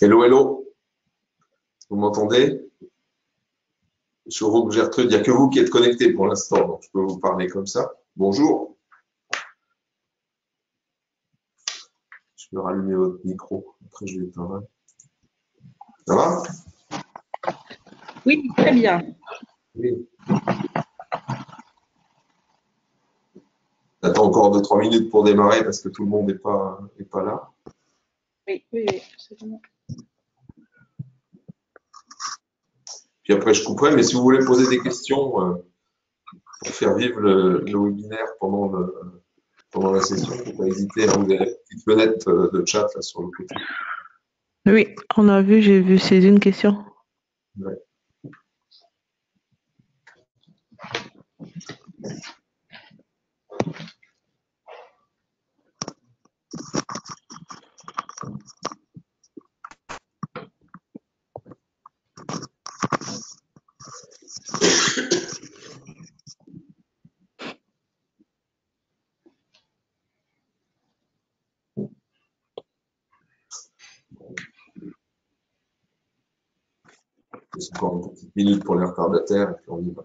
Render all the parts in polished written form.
Hello, hello. Vous m'entendez? Gertrude, il n'y a que vous qui êtes connecté pour l'instant, donc je peux vous parler comme ça. Bonjour. Je peux rallumer votre micro. Après, je vais éteindre. Ça va? Oui, très bien. Oui. J'attends encore 2-3 minutes pour démarrer parce que tout le monde n'est pas là. Oui, absolument. Puis après, je couperai, mais si vous voulez poser des questions pour faire vivre le webinaire pendant la session, il ne faut pas hésiter. Vous avez la petite fenêtre de chat là sur le côté. Oui, on a vu, j'ai vu, c'est une question. Ouais. C'est encore une petite minute pour les retardataires et puis on y va.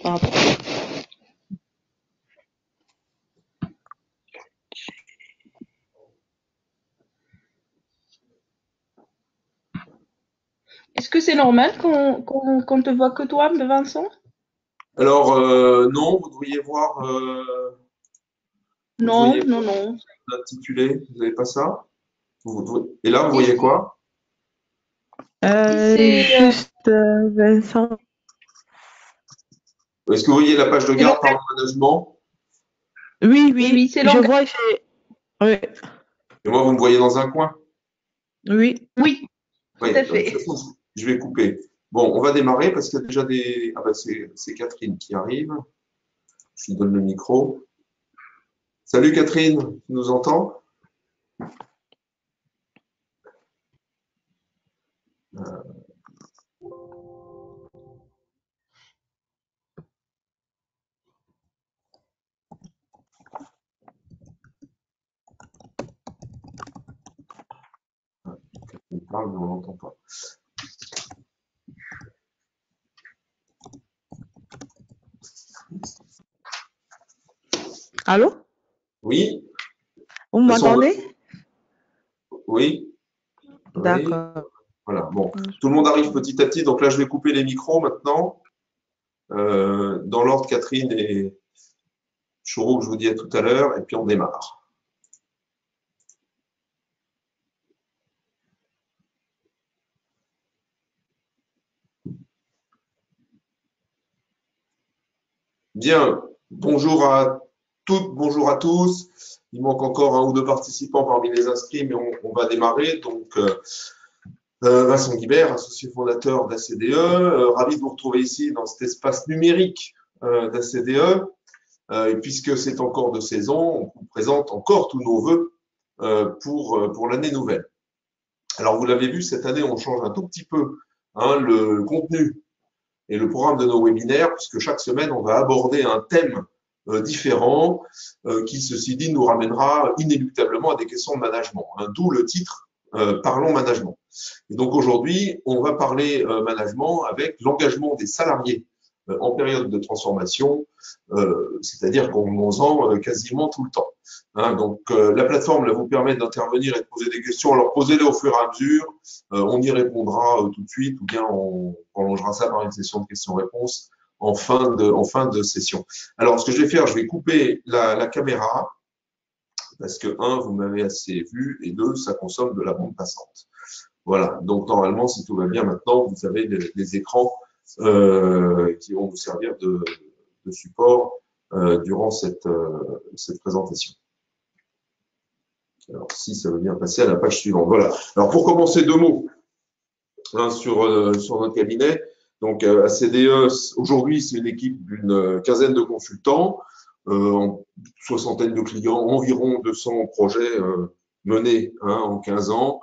Pardon. Est-ce que c'est normal qu'on te voit que toi, Vincent? Alors, non, vous devriez voir vous Non, devriez non, non. l'intitulé, vous n'avez pas ça? Et là, vous voyez quoi? C'est Juste Vincent. Est-ce que vous voyez la page de garde par le management? Oui, oui, c'est je langage. vois. Oui, Et moi, vous me voyez dans un coin? oui. Oui, tout Oui, à de toute fait. façon, je vais couper. Bon, on va démarrer parce qu'il y a déjà des. Ah ben, c'est Catherine qui arrive. Je lui donne le micro. Salut Catherine, tu nous entends? Catherine parle, mais on l'entend pas. Allô? Oui? Vous De toute façon, m'entendez? oui? Oui? D'accord. Voilà, bon. Tout le monde arrive petit à petit, donc là, je vais couper les micros maintenant. Dans l'ordre, Catherine et Chourou, que je vous dis à tout à l'heure, et puis on démarre. Bien, bonjour à toutes, bonjour à tous. Il manque encore un ou deux participants parmi les inscrits, mais on va démarrer. Donc, Vincent Guibert, associé fondateur d'ACDE, ravi de vous retrouver ici dans cet espace numérique d'ACDE. Et puisque c'est encore de saison, on vous présente encore tous nos vœux pour l'année nouvelle. Alors, vous l'avez vu, cette année, on change un tout petit peu le contenu et le programme de nos webinaires, puisque chaque semaine, on va aborder un thème différent qui, ceci dit, nous ramènera inéluctablement à des questions de management. D'où le titre Parlons management. Et donc aujourd'hui, on va parler management avec l'engagement des salariés en période de transformation, c'est-à-dire qu'on en quasiment tout le temps. Donc la plateforme là, vous permet d'intervenir et de poser des questions. Alors posez-les au fur et à mesure, on y répondra tout de suite ou bien on prolongera ça par une session de questions-réponses en fin de session. Alors ce que je vais faire, je vais couper la caméra parce que vous m'avez assez vu et deux, ça consomme de la bande passante. Voilà, donc normalement, si tout va bien maintenant, vous avez les écrans qui vont vous servir de support durant cette présentation. Alors, si ça veut bien passer à la page suivante. Voilà. Alors, pour commencer, deux mots sur notre cabinet. Donc, ACDE, aujourd'hui, c'est une équipe d'une quinzaine de consultants, une soixantaine de clients, environ 200 projets menés en 15 ans.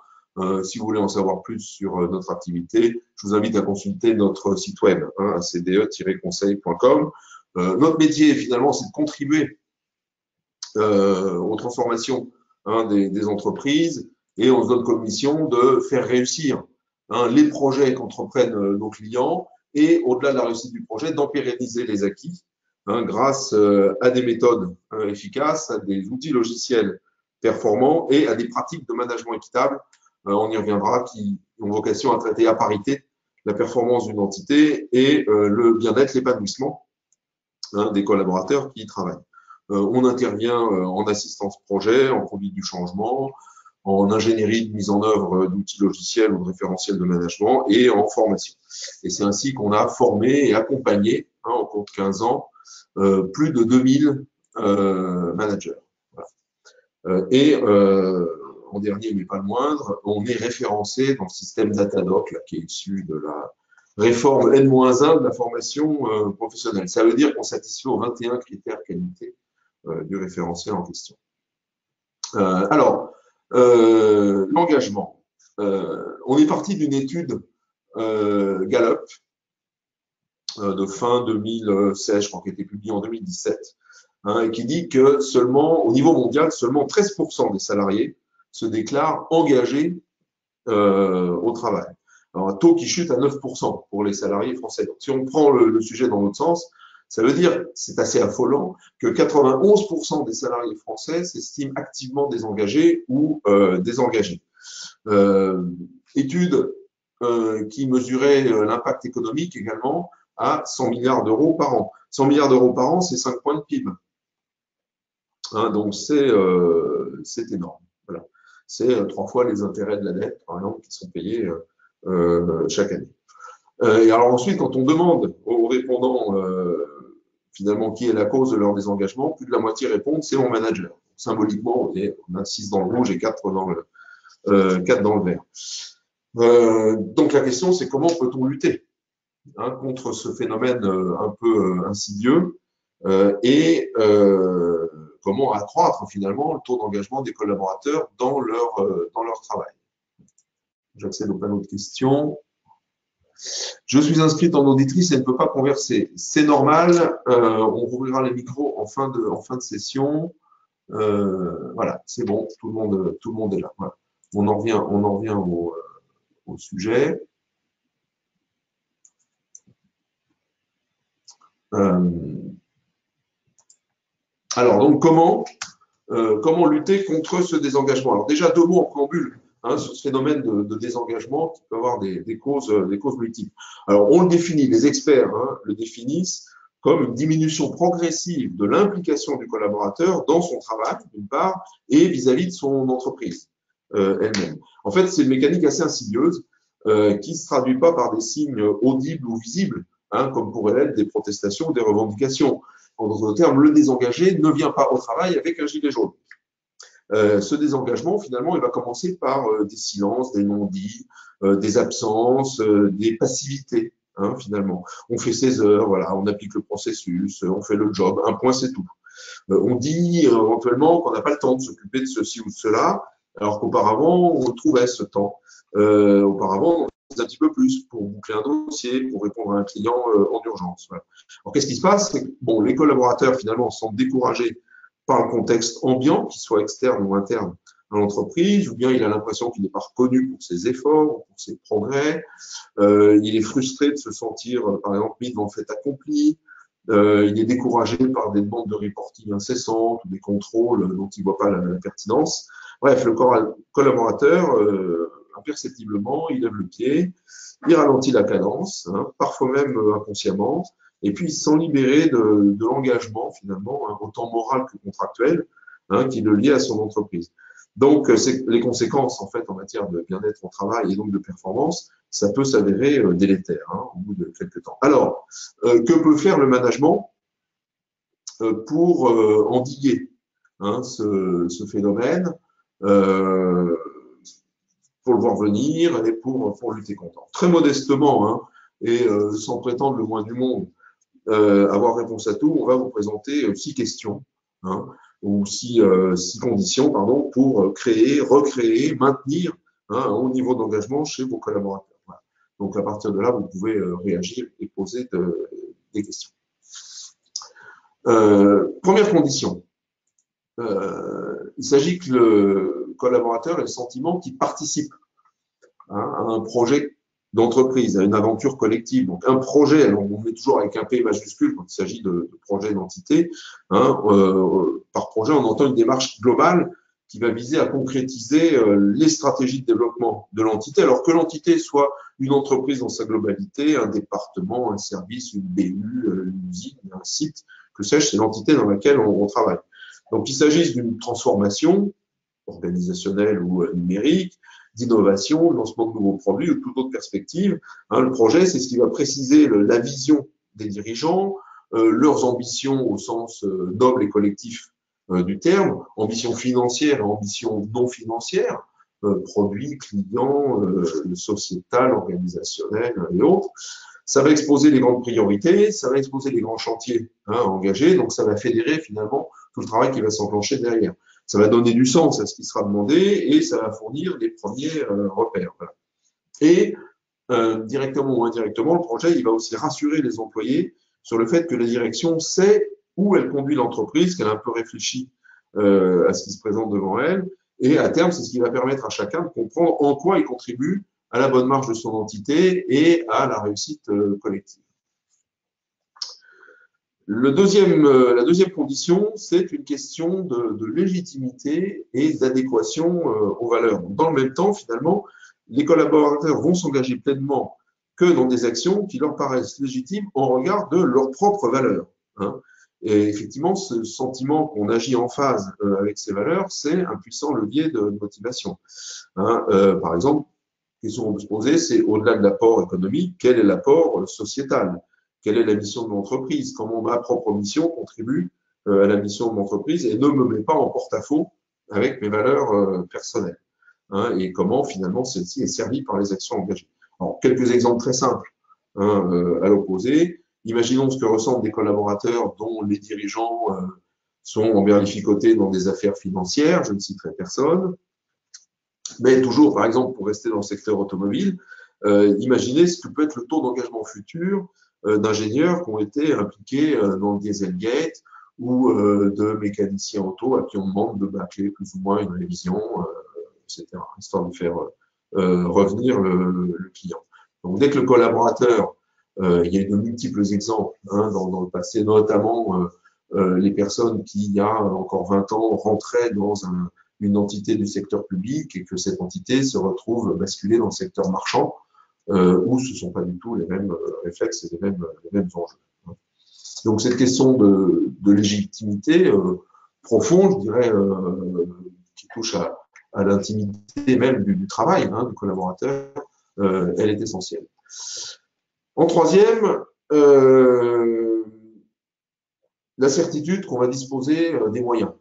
Si vous voulez en savoir plus sur notre activité, je vous invite à consulter notre site web, acde-conseil.com. Notre métier, finalement, c'est de contribuer aux transformations des entreprises et on se donne comme mission de faire réussir les projets qu'entreprennent nos clients et, au-delà de la réussite du projet, d'en pérenniser les acquis grâce à des méthodes efficaces, à des outils logiciels performants et à des pratiques de management équitable, on y reviendra, qui ont vocation à traiter à parité la performance d'une entité et le bien-être, l'épanouissement des collaborateurs qui y travaillent. On intervient en assistance projet, en conduite du changement, en ingénierie de mise en œuvre d'outils logiciels ou de référentiels de management et en formation. Et c'est ainsi qu'on a formé et accompagné, au cours de 15 ans, plus de 2000 managers. Voilà. En dernier, mais pas le moindre, on est référencé dans le système Datadoc, là, qui est issu de la réforme N-1 de la formation professionnelle. Ça veut dire qu'on satisfait aux 21 critères qualité du référentiel en question. L'engagement. On est parti d'une étude Gallup de fin 2016, je crois, qui a été publiée en 2017, et qui dit que seulement, au niveau mondial, seulement 13% des salariés se déclarent engagés au travail. Alors, un taux qui chute à 9% pour les salariés français. Donc, si on prend le sujet dans l'autre sens, ça veut dire, c'est assez affolant, que 91% des salariés français s'estiment activement désengagés ou désengagés. Étude qui mesurait l'impact économique également à 100 milliards d'euros par an. 100 milliards d'euros par an, c'est 5 points de PIB. Donc, c'est énorme. Voilà. C'est 3 fois les intérêts de la dette, par exemple, qui sont payés chaque année. Et alors ensuite, quand on demande aux répondants finalement qui est la cause de leur désengagement, plus de la moitié répondent c'est mon manager. Symboliquement, on a 6 dans le rouge et 4 dans le vert. Donc la question, c'est comment peut-on lutter contre ce phénomène un peu insidieux et comment accroître finalement le taux d'engagement des collaborateurs dans leur travail. J'accède au panneau de questions. Je suis inscrite en auditrice et ne peux pas converser. C'est normal, on rouvrira les micros en fin de session. Voilà, c'est bon, tout le monde est là. Voilà. On en revient au sujet. Alors, donc, comment lutter contre ce désengagement? Alors, déjà, 2 mots en préambule sur ce phénomène de désengagement qui peut avoir des causes multiples. Alors, on le définit, les experts le définissent comme une diminution progressive de l'implication du collaborateur dans son travail, d'une part, et vis-à-vis de son entreprise elle-même. En fait, c'est une mécanique assez insidieuse qui ne se traduit pas par des signes audibles ou visibles, comme pourraient l'être des protestations ou des revendications. En d'autres termes, le désengagé ne vient pas au travail avec un gilet jaune. Ce désengagement, finalement, il va commencer par des silences, des non-dits, des absences, des passivités, finalement. On fait ses heures, voilà, on applique le processus, on fait le job, un point, c'est tout. On dit éventuellement qu'on n'a pas le temps de s'occuper de ceci ou de cela, alors qu'auparavant, on trouvait ce temps. Auparavant, on faisait un petit peu plus pour boucler un dossier, pour répondre à un client en urgence. Voilà. Alors, qu'est-ce qui se passe? C'est que, bon, les collaborateurs, finalement, sont découragés par le contexte ambiant, qu'il soit externe ou interne à l'entreprise, ou bien il a l'impression qu'il n'est pas reconnu pour ses efforts, pour ses progrès. Il est frustré de se sentir, par exemple, mis devant le fait accompli. Il est découragé par des demandes de reporting incessantes ou des contrôles dont il ne voit pas la pertinence. Bref, le collaborateur, imperceptiblement, il lève le pied, il ralentit la cadence, parfois même inconsciemment, et puis sans libérer de l'engagement, finalement, autant moral que contractuel, qui le lie à son entreprise. Donc, les conséquences, en fait, en matière de bien-être au travail et donc de performance, ça peut s'avérer délétère au bout de quelques temps. Alors, que peut faire le management pour endiguer ce phénomène, pour le voir venir et pour lutter contre? Très modestement, et sans prétendre le moins du monde avoir réponse à tout, on va vous présenter 6 questions, ou 6 conditions, pardon, pour créer, recréer, maintenir un haut niveau d'engagement chez vos collaborateurs. Voilà. Donc, à partir de là, vous pouvez réagir et poser des questions. Première condition. Il s'agit que le collaborateur ait le sentiment qu'il participe à un projet d'entreprise, à une aventure collective. Donc, un projet, alors on met toujours avec un P majuscule quand il s'agit de projet d'entité. Par projet, on entend une démarche globale qui va viser à concrétiser les stratégies de développement de l'entité, alors que l'entité soit une entreprise dans sa globalité, un département, un service, une BU, une usine, un site, que sais-je, c'est l'entité dans laquelle on travaille. Donc, qu'il s'agisse d'une transformation organisationnelle ou numérique, d'innovation, de lancement de nouveaux produits ou toute autre perspective. Le projet, c'est ce qui va préciser la vision des dirigeants, leurs ambitions au sens noble et collectif du terme, ambition financière et ambition non financière, produits, clients, sociétal, organisationnel et autres. Ça va exposer les grandes priorités, ça va exposer les grands chantiers engagés, donc ça va fédérer finalement tout le travail qui va s'enclencher derrière. Ça va donner du sens à ce qui sera demandé et ça va fournir les premiers repères. Voilà. Et directement ou indirectement, le projet il va aussi rassurer les employés sur le fait que la direction sait où elle conduit l'entreprise, qu'elle a un peu réfléchi à ce qui se présente devant elle. Et à terme, c'est ce qui va permettre à chacun de comprendre en quoi il contribue à la bonne marche de son entité et à la réussite collective. La deuxième condition, c'est une question de légitimité et d'adéquation aux valeurs. Dans le même temps, finalement, les collaborateurs vont s'engager pleinement que dans des actions qui leur paraissent légitimes en regard de leurs propres valeurs. Et effectivement, ce sentiment qu'on agit en phase avec ces valeurs, c'est un puissant levier de motivation. Par exemple, la question qu'on peut se poser, c'est au-delà de l'apport économique, quel est l'apport sociétal ? Quelle est la mission de l'entreprise? Comment ma propre mission contribue à la mission de l'entreprise et ne me met pas en porte-à-faux avec mes valeurs personnelles. Et comment finalement celle-ci est servie par les actions engagées. Alors, quelques exemples très simples à l'opposé. Imaginons ce que ressentent des collaborateurs dont les dirigeants sont emberlificotés dans des affaires financières, je ne citerai personne. Mais toujours, par exemple, pour rester dans le secteur automobile, imaginez ce que peut être le taux d'engagement futur d'ingénieurs qui ont été impliqués dans le Dieselgate ou de mécaniciens auto à qui on demande de bâcler plus ou moins une révision, etc., histoire de faire revenir le client. Donc, dès que le collaborateur, il y a de multiples exemples dans le passé, notamment les personnes qui, il y a encore 20 ans, rentraient dans une entité du secteur public et que cette entité se retrouve basculée dans le secteur marchand, où ce ne sont pas du tout les mêmes réflexes et les mêmes enjeux. Donc cette question de légitimité profonde, je dirais, qui touche à l'intimité même du travail du collaborateur, elle est essentielle. En troisième, la certitude qu'on va disposer des moyens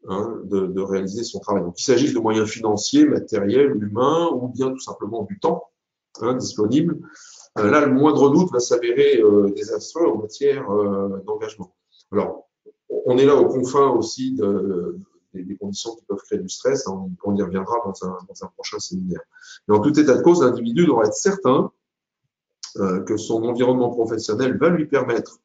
de réaliser son travail. Donc il s'agisse de moyens financiers, matériels, humains, ou bien tout simplement du temps disponible. Là, le moindre doute va s'avérer désastreux en matière d'engagement. Alors, on est là aux confins aussi des conditions qui peuvent créer du stress. On y reviendra dans un prochain séminaire. Mais en tout état de cause, l'individu doit être certain que son environnement professionnel va lui permettre,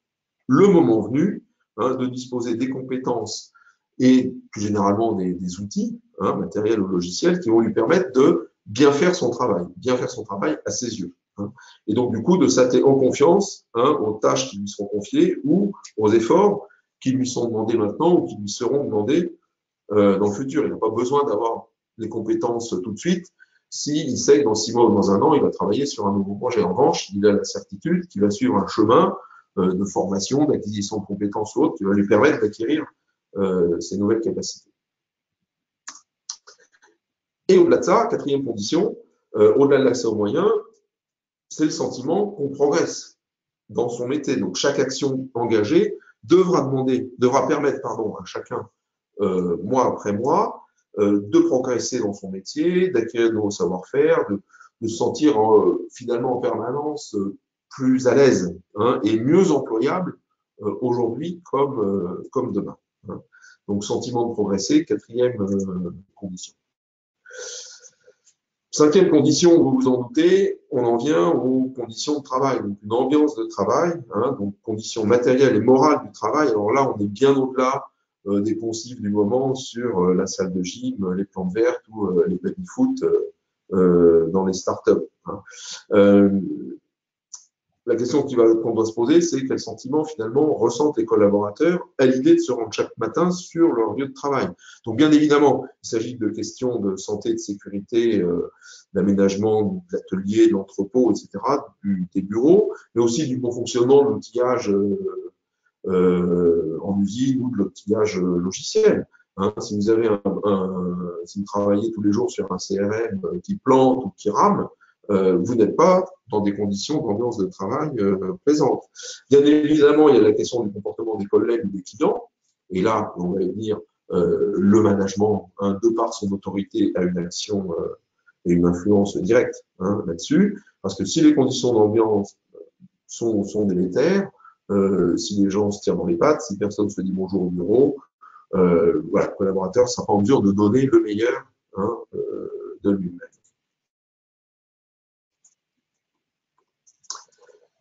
le moment venu, de disposer des compétences et plus généralement des outils, matériels ou logiciels, qui vont lui permettre de bien faire son travail à ses yeux. Et donc, du coup, de s'atteler en confiance aux tâches qui lui seront confiées ou aux efforts qui lui sont demandés maintenant ou qui lui seront demandés dans le futur. Il n'a pas besoin d'avoir les compétences tout de suite s'il sait que dans 6 mois ou dans 1 an, il va travailler sur un nouveau projet. En revanche, il a la certitude qu'il va suivre un chemin de formation, d'acquisition de compétences ou autres qui va lui permettre d'acquérir ces nouvelles capacités. Et au-delà de ça, quatrième condition, au-delà de l'accès aux moyens, c'est le sentiment qu'on progresse dans son métier. Donc, chaque action engagée devra permettre à chacun, mois après mois, de progresser dans son métier, d'acquérir de nouveaux savoir-faire, de se sentir finalement en permanence plus à l'aise et mieux employable aujourd'hui comme demain. Donc, sentiment de progresser, quatrième condition. Cinquième condition, vous vous en doutez, on en vient aux conditions de travail, donc une ambiance de travail, hein, donc conditions matérielles et morales du travail. Alors là, on est bien au-delà des poncifs du moment sur la salle de gym, les plantes vertes ou les baby-foot dans les startups. Hein. La question qu'on doit se poser, c'est quel sentiment finalement ressentent les collaborateurs à l'idée de se rendre chaque matin sur leur lieu de travail. Donc bien évidemment, il s'agit de questions de santé, de sécurité, d'aménagement de l'atelier, de l'entrepôt, etc., des bureaux, mais aussi du bon fonctionnement de l'outillage en usine ou de l'outillage logiciel. Hein, si vous avez si vous travaillez tous les jours sur un CRM qui plante ou qui rame, vous n'êtes pas dans des conditions d'ambiance de travail plaisantes. Bien évidemment, il y a la question du comportement des collègues ou des clients. Et là, on va y venir, le management, hein, de par son autorité, a une action et une influence directe hein, là-dessus. Parce que si les conditions d'ambiance sont délétères, si les gens se tirent dans les pattes, si personne se dit bonjour au bureau, voilà, le collaborateur ne sera pas en mesure de donner le meilleur hein, de lui-même.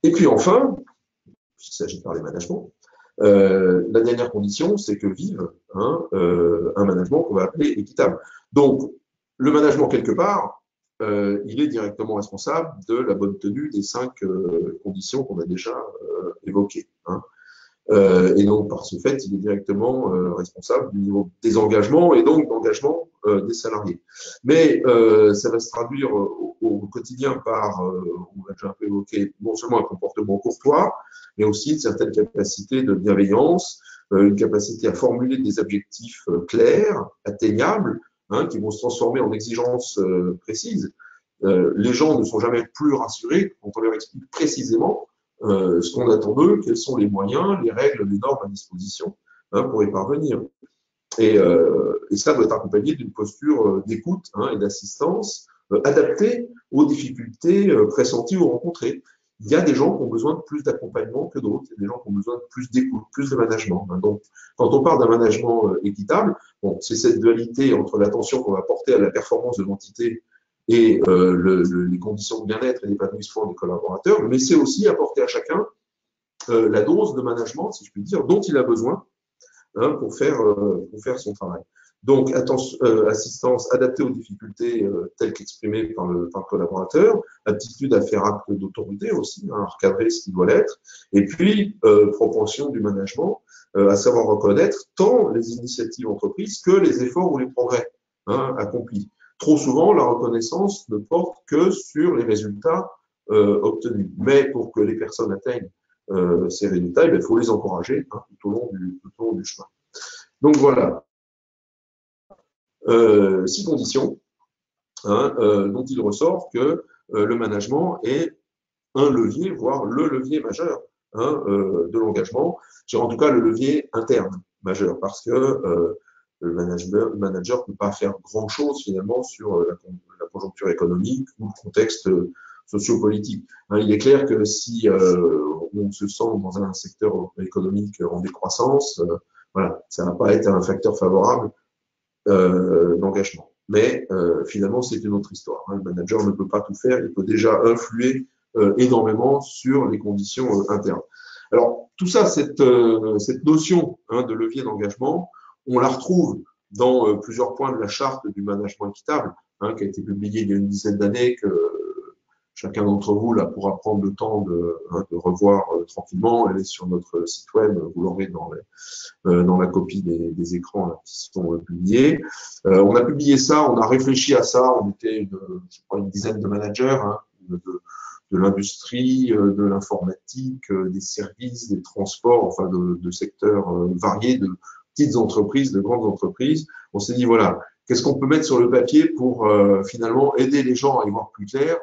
Et puis enfin, il s'agit de parler management, la dernière condition, c'est que vive hein, un management qu'on va appeler équitable. Donc, le management, quelque part, il est directement responsable de la bonne tenue des 5 conditions qu'on a déjà évoquées. Hein. Et donc, par ce fait, il est directement responsable du niveau des engagements et donc d'engagement des salariés. Mais ça va se traduire au quotidien par, on l'a déjà un peu évoqué, non seulement un comportement courtois, mais aussi une certaine capacité de bienveillance, une capacité à formuler des objectifs clairs, atteignables, hein, qui vont se transformer en exigences précises. Les gens ne sont jamais plus rassurés quand on leur explique précisément ce qu'on attend d'eux, quels sont les moyens, les règles, les normes à disposition hein, pour y parvenir. Et ça doit être accompagné d'une posture d'écoute hein, et d'assistance adaptée aux difficultés pressenties ou rencontrées. Il y a des gens qui ont besoin de plus d'accompagnement que d'autres, il y a des gens qui ont besoin de plus d'écoute, plus de management. Hein. Donc, quand on parle d'un management équitable, bon, c'est cette dualité entre l'attention qu'on va porter à la performance de l'entité et les conditions de bien-être et d'épanouissement des collaborateurs, mais c'est aussi apporter à chacun la dose de management, si je puis dire, dont il a besoin hein, pour faire son travail. Donc, assistance adaptée aux difficultés telles qu'exprimées par le collaborateur, aptitude à faire acte d'autorité aussi, hein, à recadrer ce qui doit l'être, et puis propension du management à savoir reconnaître tant les initiatives entreprises que les efforts ou les progrès hein, accomplis. Trop souvent, la reconnaissance ne porte que sur les résultats obtenus. Mais pour que les personnes atteignent ces résultats, il faut les encourager hein, tout au long du chemin. Donc voilà, 6 conditions hein, dont il ressort que le management est un levier, voire le levier majeur hein, de l'engagement, en tout cas le levier interne majeur, parce que le manager ne peut pas faire grand-chose finalement sur la conjoncture économique ou le contexte sociopolitique. Hein, il est clair que si on se sent dans un secteur économique en décroissance, voilà, ça ne va pas être un facteur favorable d'engagement. Mais finalement, c'est une autre histoire. Hein. Le manager ne peut pas tout faire, il peut déjà influer énormément sur les conditions internes. Alors, tout ça, cette notion hein, de levier d'engagement, on la retrouve dans plusieurs points de la charte du management équitable, hein, qui a été publiée il y a une dizaine d'années, que chacun d'entre vous là, pourra prendre le temps de revoir tranquillement. Elle est sur notre site web, vous l'aurez dans la copie des écrans là, qui sont publiés. On a publié ça, on a réfléchi à ça, on était je crois, une dizaine de managers hein, de l'industrie, de l'informatique, des services, des transports, enfin de secteurs variés, de petites entreprises, de grandes entreprises. On s'est dit, voilà, qu'est-ce qu'on peut mettre sur le papier pour finalement aider les gens à y voir plus clair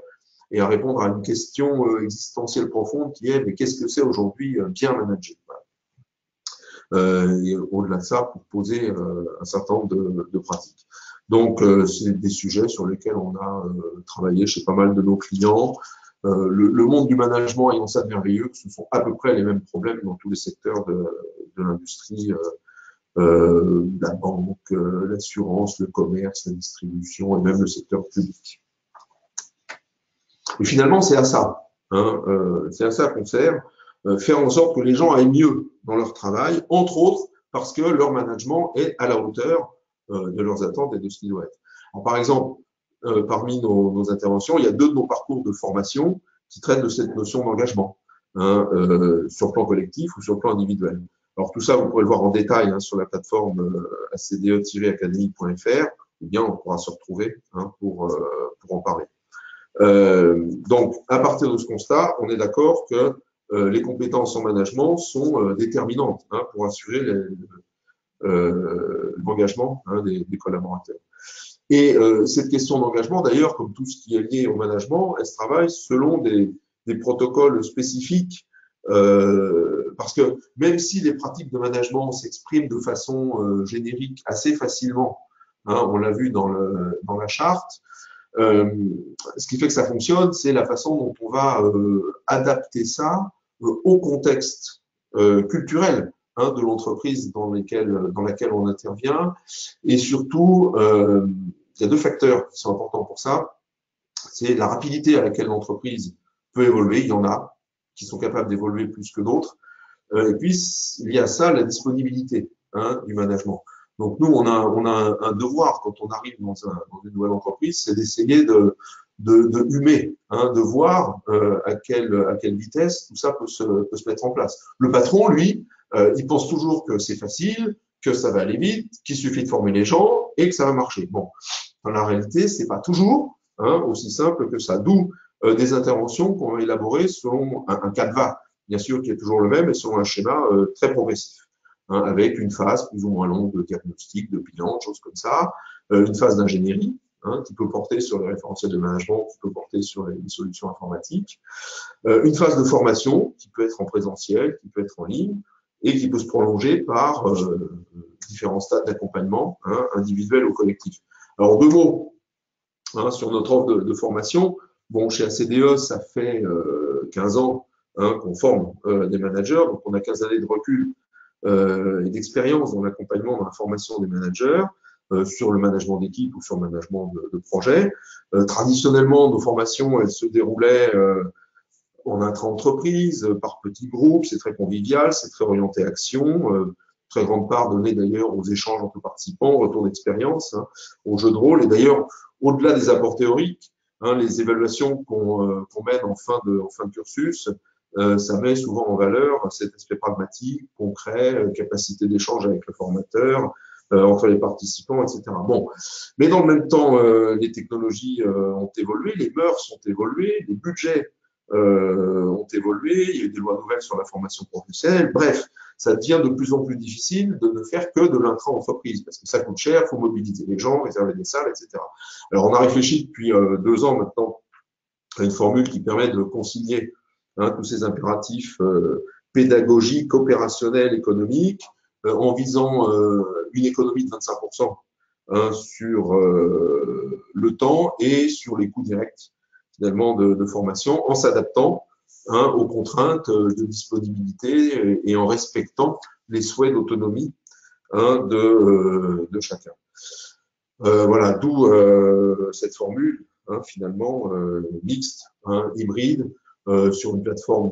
et à répondre à une question existentielle profonde qui est, mais qu'est-ce que c'est aujourd'hui bien manager et au-delà de ça, pour poser un certain nombre de pratiques. Donc, c'est des sujets sur lesquels on a travaillé chez pas mal de nos clients. Le monde du management ayant ça de merveilleux, que ce sont à peu près les mêmes problèmes dans tous les secteurs de l'industrie, la banque, l'assurance, le commerce, la distribution et même le secteur public. Et finalement, c'est à ça. Hein, c'est à ça qu'on sert, faire en sorte que les gens aillent mieux dans leur travail, entre autres parce que leur management est à la hauteur de leurs attentes et de ce qu'il doit être. Alors, par exemple, parmi nos interventions, il y a 2 de nos parcours de formation qui traitent de cette notion d'engagement, hein, sur le plan collectif ou sur le plan individuel. Alors tout ça, vous pourrez le voir en détail hein, sur la plateforme acde-academy.fr, ou bien on pourra se retrouver hein, pour en parler. Donc, à partir de ce constat, on est d'accord que les compétences en management sont déterminantes hein, pour assurer l'engagement hein, des collaborateurs. Et cette question d'engagement, d'ailleurs, comme tout ce qui est lié au management, elle se travaille selon des protocoles spécifiques, parce que même si les pratiques de management s'expriment de façon générique assez facilement, hein, on l'a vu dans la charte, ce qui fait que ça fonctionne, c'est la façon dont on va adapter ça au contexte culturel hein, de l'entreprise dans laquelle on intervient. Et surtout, il y a 2 facteurs qui sont importants pour ça. C'est la rapidité à laquelle l'entreprise peut évoluer. Il y en a qui sont capables d'évoluer plus que d'autres. Et puis, il y a ça, la disponibilité hein, du management. Donc, nous, on a un devoir quand on arrive dans une nouvelle entreprise, c'est d'essayer de humer, hein, de voir à quelle vitesse tout ça peut se mettre en place. Le patron, lui, il pense toujours que c'est facile, que ça va aller vite, qu'il suffit de former les gens et que ça va marcher. Bon, dans la réalité, c'est pas toujours hein, aussi simple que ça. D'où des interventions qu'on va élaborer selon un canevas, bien sûr, qui est toujours le même, et selon un schéma très progressif. Hein, avec une phase plus ou moins longue de diagnostic, de bilan, de choses comme ça, une phase d'ingénierie hein, qui peut porter sur les référentiels de management, qui peut porter sur les solutions informatiques, une phase de formation qui peut être en présentiel, qui peut être en ligne, et qui peut se prolonger par différents stades d'accompagnement, hein, individuel ou collectif. Alors 2 mots hein, sur notre offre de formation. Bon, chez ACDE, ça fait 15 ans hein, qu'on forme des managers, donc on a 15 années de recul et d'expérience dans l'accompagnement, dans la formation des managers, sur le management d'équipe ou sur le management de projet. Traditionnellement, nos formations, elles se déroulaient en intra-entreprise, par petits groupes, c'est très convivial, c'est très orienté action, très grande part donnée d'ailleurs aux échanges entre participants, au retour d'expérience, hein, aux jeux de rôle, et d'ailleurs, au-delà des apports théoriques, hein, les évaluations qu'on mène en fin de cursus, ça met souvent en valeur cet aspect pragmatique, concret, capacité d'échange avec le formateur, entre les participants, etc. Bon, mais dans le même temps, les technologies ont évolué, les mœurs ont évolué, les budgets ont évolué, il y a eu des lois nouvelles sur la formation professionnelle, bref, ça devient de plus en plus difficile de ne faire que de l'intra-entreprise, parce que ça coûte cher, il faut mobiliser les gens, réserver des salles, etc. Alors on a réfléchi depuis 2 ans maintenant à une formule qui permet de concilier hein, tous ces impératifs pédagogiques, opérationnels, économiques, en visant une économie de 25% hein, sur le temps et sur les coûts directs finalement de formation, en s'adaptant hein, aux contraintes de disponibilité et en respectant les souhaits d'autonomie hein, de chacun. Voilà, d'où cette formule hein, finalement mixte, hein, hybride, sur une plateforme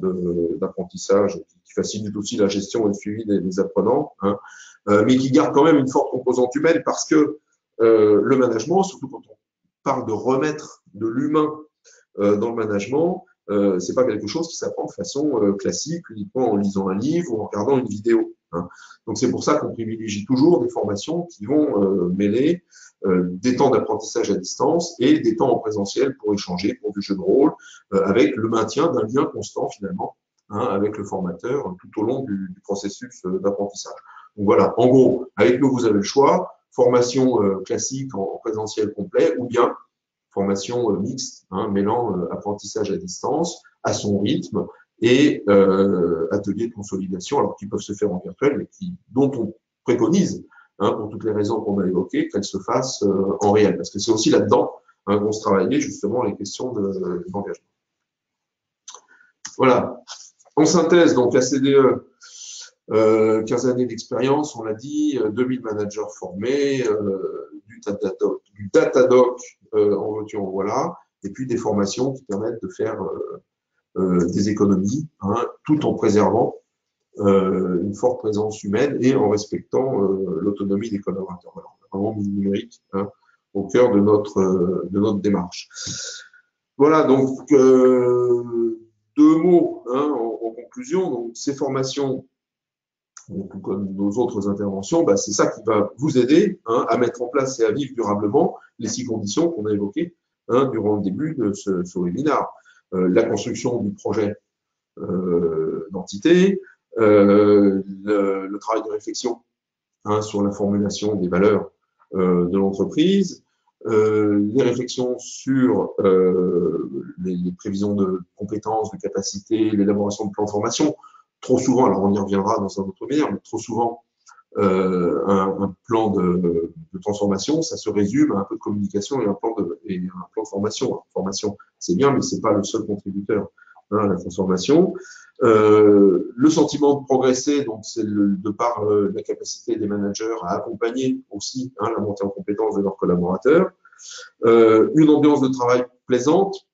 d'apprentissage qui facilite aussi la gestion et le suivi des apprenants, hein, mais qui garde quand même une forte composante humaine parce que le management, surtout quand on parle de remettre de l'humain dans le management, c'est pas quelque chose qui s'apprend de façon classique, uniquement en lisant un livre ou en regardant une vidéo. Hein. Donc c'est pour ça qu'on privilégie toujours des formations qui vont mêler des temps d'apprentissage à distance et des temps en présentiel pour échanger, pour du jeu de rôle, avec le maintien d'un lien constant finalement hein, avec le formateur tout au long du processus d'apprentissage. Donc voilà, en gros, avec nous vous avez le choix, formation classique en présentiel complet ou bien formation mixte, hein, mêlant apprentissage à distance, à son rythme, et ateliers de consolidation, alors qui peuvent se faire en virtuel, mais dont on préconise, hein, pour toutes les raisons qu'on a évoquées, qu'elles se fassent en réel. Parce que c'est aussi là-dedans hein, qu'on se travaillait justement les questions d'engagement. Voilà. En synthèse, donc ACDE, 15 années d'expérience, on l'a dit, 2000 managers formés, du Datadoc en voiture, en voilà, et puis des formations qui permettent de faire des économies, hein, tout en préservant une forte présence humaine et en respectant l'autonomie des collaborateurs. Alors, on a vraiment mis le numérique, hein, au cœur de notre démarche. Voilà, donc deux mots, hein, en conclusion. Donc, ces formations, tout comme nos autres interventions, bah, c'est ça qui va vous aider, hein, à mettre en place et à vivre durablement les 6 conditions qu'on a évoquées, hein, durant le début de ce webinaire. La construction du projet d'entité, le travail de réflexion, hein, sur la formulation des valeurs de l'entreprise, les réflexions sur les prévisions de compétences, de capacités, l'élaboration de plans de formation. Trop souvent, alors on y reviendra dans un autre webinaire, mais trop souvent, un plan de transformation, ça se résume à un peu de communication et un plan de formation. Formation, c'est bien, mais c'est pas le seul contributeur, hein, à la transformation. Le sentiment de progresser, donc c'est de par la capacité des managers à accompagner aussi, hein, la montée en compétences de leurs collaborateurs. Une ambiance de travail plaisante.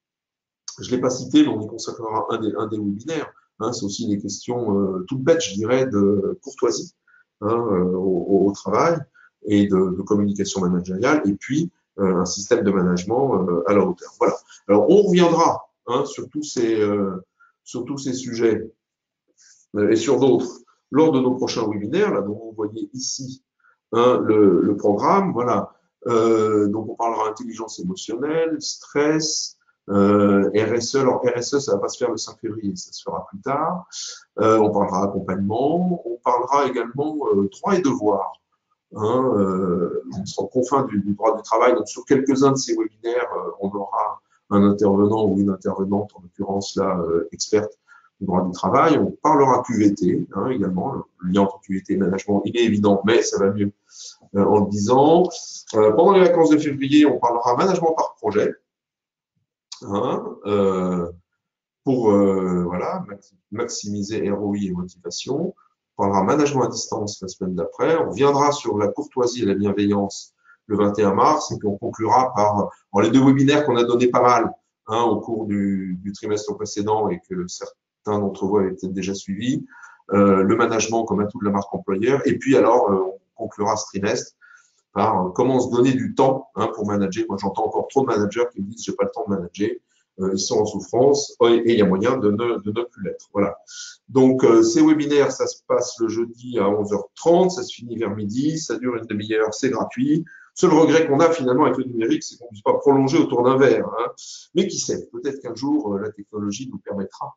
Je l'ai pas cité, mais on y consacrera un des webinaires. Hein, c'est aussi des questions toutes bêtes, je dirais, de courtoisie, hein, au travail et de communication managériale, et puis un système de management à la hauteur. Voilà. Alors, on reviendra, hein, sur tous ces sujets et sur d'autres lors de nos prochains webinaires. Là, donc, vous voyez ici, hein, le programme. Voilà. Donc, on parlera intelligence émotionnelle, stress, RSE. Alors, RSE, ça va pas se faire le 5 février, ça se fera plus tard. On parlera accompagnement. On parlera également droit et devoir. Hein, on sera aux confins du droit du travail. Donc, sur quelques-uns de ces webinaires, on aura un intervenant ou une intervenante, en l'occurrence là, experte du droit du travail. On parlera QVT, hein, également. Le lien entre QVT et management, il est évident, mais ça va mieux en le disant. Pendant les vacances de février, on parlera management par projet, hein, pour voilà, maximiser ROI et motivation. On parlera management à distance la semaine d'après. On reviendra sur la courtoisie et la bienveillance le 21 mars, et puis on conclura par les deux webinaires qu'on a donné pas mal, hein, au cours du trimestre précédent et que certains d'entre vous avaient peut-être déjà suivi, le management comme atout de la marque employeur. Et puis alors, on conclura ce trimestre par comment se donner du temps, hein, pour manager. Moi, j'entends encore trop de managers qui me disent j'ai pas le temps de manager. Ils sont en souffrance et il y a moyen de ne plus l'être. Voilà. Donc, ces webinaires, ça se passe le jeudi à 11h30, ça se finit vers midi, ça dure une demi-heure, c'est gratuit. Seul regret qu'on a finalement avec le numérique, c'est qu'on ne puisse pas prolonger autour d'un verre, hein. Mais qui sait, peut-être qu'un jour, la technologie nous permettra,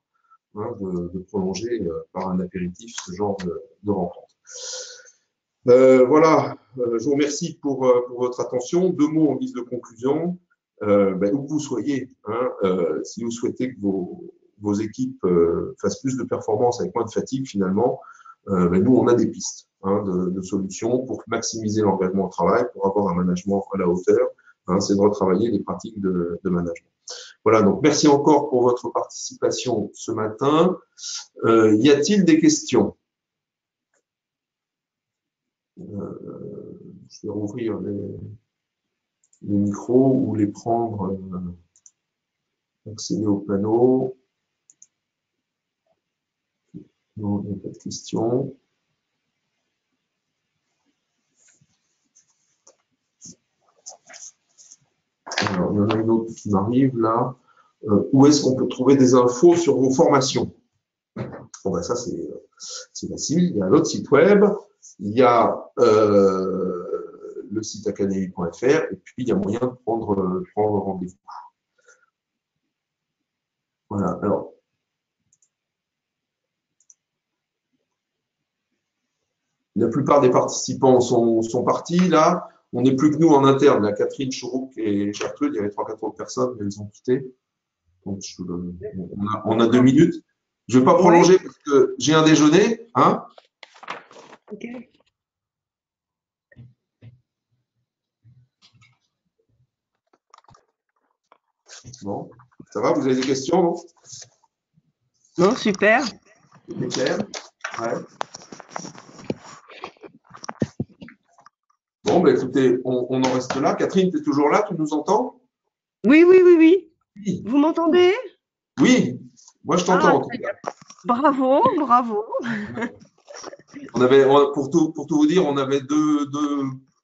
hein, de prolonger par un apéritif ce genre de rencontre. Voilà, je vous remercie pour votre attention. Deux mots en guise de conclusion. Où que vous soyez, hein, si vous souhaitez que vos équipes fassent plus de performance avec moins de fatigue, finalement, nous, on a des pistes, hein, de solutions pour maximiser l'engagement au travail, pour avoir un management à la hauteur, hein, c'est de retravailler les pratiques de management. Voilà, donc merci encore pour votre participation ce matin. Y a-t-il des questions? Je vais rouvrir les micros ou les prendre, accéder au panneau. Non, il n'y a pas de questions. Alors, il y en a une autre qui m'arrive là. Où est-ce qu'on peut trouver des infos sur vos formations? Bon, ben ça, c'est facile. Il y a l'autre site web, il y a le site académie.fr, et puis il y a moyen de prendre rendez-vous. Voilà, alors. La plupart des participants sont partis, là. On n'est plus que nous en interne. Là, Catherine, Chourouk et Gertrude, il y avait 3-4 autres personnes, mais elles ont quitté. Donc, on a 2 minutes. Je ne vais pas prolonger parce que j'ai un déjeuner, hein. Ok. Bon, ça va, vous avez des questions, non? Non, super. C'est clair? Ouais. Bon, ben écoutez, on en reste là. Catherine, tu es toujours là? Tu nous entends? Oui, oui, oui, oui. Oui, Vous m'entendez? oui, moi je Ah, t'entends en tout très bien. cas. Bravo, bravo. Pour tout vous dire, on avait deux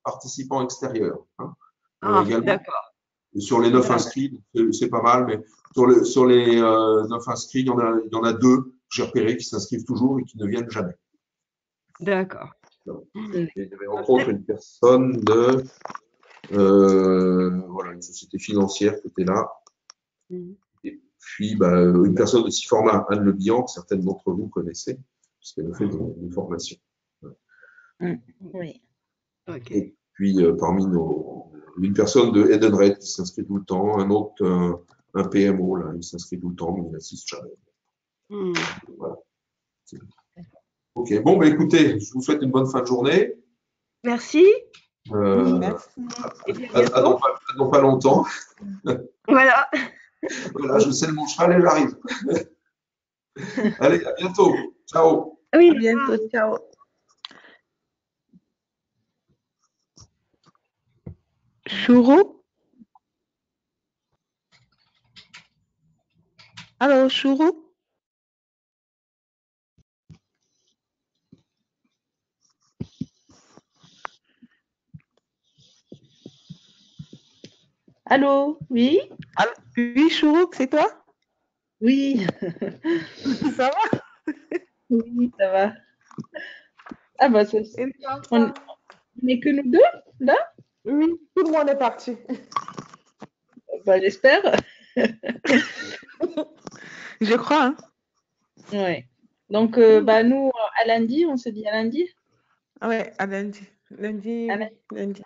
participants extérieurs, hein, Ah, également. d'accord. Sur les 9 D'accord. inscrits, c'est pas mal, mais sur les 9 inscrits, il y en a deux que j'ai repérés qui s'inscrivent toujours et qui ne viennent jamais. D'accord. Et il y avait entre autres une personne voilà, une société financière qui était là. Mhm. Et puis, une personne de Siforma, Anne Le Bihan, que certaines d'entre vous connaissez, puisqu'elle a fait des formations. Oui. Ok. Et puis, une personne de Edenred qui s'inscrit tout le temps, un autre, un PMO, là, il s'inscrit tout le temps, mais il n'assiste jamais. Mhm. Voilà. Ok, bon, écoutez, je vous souhaite une bonne fin de journée. Merci. Merci. Et puis à bientôt. À dans pas longtemps. Voilà. Voilà, je sais mon cheval et j'arrive. Allez, à bientôt. Ciao. Oui. À bientôt. Ciao. Chourou? Allô, Chourou? Allô? Oui? Allô? Oui, Chourou, c'est toi? Oui, Ça va? oui, ça va. Ah bah, Et toi, on n'est que nous deux, là? oui, tout le monde est parti. Bah, j'espère. Je crois, hein? Ouais. Donc, bah, nous, à lundi, on se dit à lundi. Ouais, à lundi. Lundi, À oui, lundi.